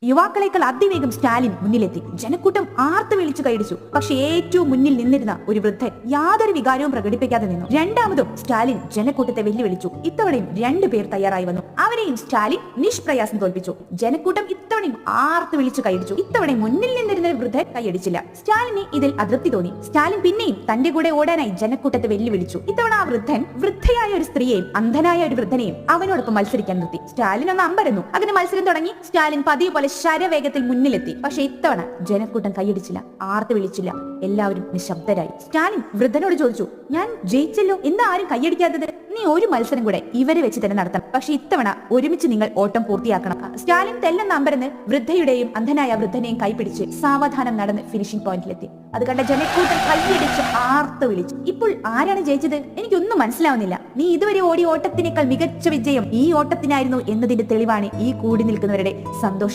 യുവാക്കളേക്കാൾ അതിവേഗം സ്റ്റാലിൻ മുന്നിലെത്തി. ജനക്കൂട്ടം ആർത്ത് വിളിച്ചു കൈയടിച്ചു. പക്ഷെ ഏറ്റവും മുന്നിൽ നിന്നിരുന്ന ഒരു വൃദ്ധൻ യാതൊരു വികാരവും പ്രകടിപ്പിക്കാതെ നിന്നു. രണ്ടാമതും സ്റ്റാലിൻ ജനക്കൂട്ടത്തെ വെല്ലുവിളിച്ചു. ഇത്തവണയും 2 പേർ തയ്യാറായി വന്നു. അവരെയും സ്റ്റാലിൻ നിഷ്പ്രയാസം തോൽപ്പിച്ചു. ജനക്കൂട്ടം ഇത്തവണയും ആർത്ത് വിളിച്ചു കൈയടിച്ചു. ഇത്തവണയും മുന്നിൽ നിന്നിരുന്ന വൃദ്ധൻ കൈയടിച്ചില്ല. സ്റ്റാലിന് ഇതിൽ അതൃപ്തി തോന്നി. സ്റ്റാലിൻ പിന്നെയും തന്റെ കൂടെ ഓടാനായി ജനക്കൂട്ടത്തെ വെല്ലുവിളിച്ചു. ഇത്തവണ ആ വൃദ്ധൻ വൃദ്ധയായ ഒരു സ്ത്രീയെയും അന്ധനായ ഒരു വൃദ്ധനെയും അവനോടൊപ്പം മത്സരിക്കാൻ നിർത്തി. സ്റ്റാലിൻ ഒന്ന് അമ്പരന്നു. അതിന് മത്സരം തുടങ്ങി. സ്റ്റാലിൻ പതിവ് പോലെ ശരവേഗത്തിൽ മുന്നിലെത്തി. പക്ഷെ ഇത്തവണ ജനക്കൂട്ടം കൈയടിച്ചില്ല, ആർത്ത് വിളിച്ചില്ല. എല്ലാവരും നിശബ്ദരായി. സ്റ്റാലിൻ വൃദ്ധനോട് ചോദിച്ചു, ഞാൻ ജയിച്ചല്ലോ, എന്താ ആരും കൈയടിക്കാത്തത്? നീ ഒരു മത്സരം കൂടെ ഇവരെ വെച്ച് തന്നെ നടത്തണം. പക്ഷെ ഇത്തവണ ഒരുമിച്ച് നിങ്ങൾ ഓട്ടം പൂർത്തിയാക്കണം. സ്റ്റാലിൻ തെല്ലെന്ന് അമ്പരന്ന് വൃദ്ധയുടെയും അന്ധനായ വൃദ്ധനെയും കൈപിടിച്ച് സാവധാനം നടന്ന് ഫിനിഷിംഗ് പോയിന്റിലെത്തി. അത് കണ്ട ജനക്കൂട്ടം കൈയടിച്ച് ആർത്ത് വിളിച്ചു. ഇപ്പോൾ ആരാണ് ജയിച്ചത്? എനിക്കൊന്നും മനസ്സിലാവുന്നില്ല. നീ ഇതുവരെ ഓടിയ ഓട്ടത്തിനേക്കാൾ മികച്ച വിജയം ഈ ഓട്ടത്തിനായിരുന്നു എന്നതിന്റെ തെളിവാണ് ഈ കൂടി നിൽക്കുന്നവരുടെ സന്തോഷ